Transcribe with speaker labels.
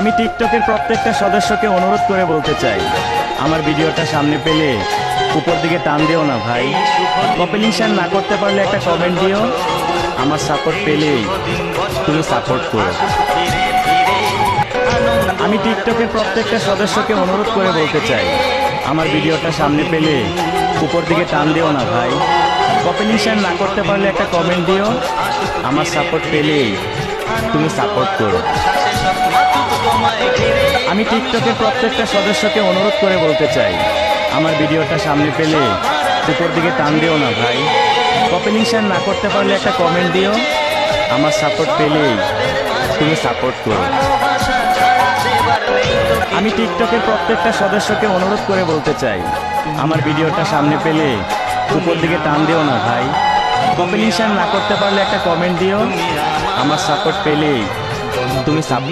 Speaker 1: আমি টিকটকের প্রত্যেকটা সদস্যকে অনুরোধ করে বলতে চাই, আমার ভিডিওটা সামনে পেলে উপর দিকে টান দিও না ভাই। কপি শেয়ার না করতে পারলে একটা কমেন্ট দিও। আমার সাপোর্ট পেলেই তুমি সাপোর্ট করো। আমি টিকটকের প্রত্যেকটা সদস্যকে অনুরোধ করে বলতে চাই, আমার ভিডিওটা সামনে পেলে উপর দিকে টান দিও না ভাই। কপি শেয়ার না করতে পারলে একটা কমেন্ট দিও। আমার সাপোর্ট পেলেই তুমি সাপোর্ট করো। আমি টিকটকের প্রত্যেকটা সদস্যকে অনুরোধ করে বলতে চাই, আমার ভিডিওটা সামনে পেলে উপর দিকে টান দিও না ভাই। কপি শেয়ার না করতে পারলে একটা কমেন্ট দিও। আমার সাপোর্ট পেলেই তুমি সাপোর্ট করো। আমি টিকটকের প্রত্যেকটা সদস্যকে অনুরোধ করে বলতে চাই, আমার ভিডিওটা সামনে পেলে উপর দিকে টান দিও না ভাই। কপি শেয়ার না করতে পারলে একটা কমেন্ট দিও। আমার সাপোর্ট পেলেই তুমি সাপোর্ট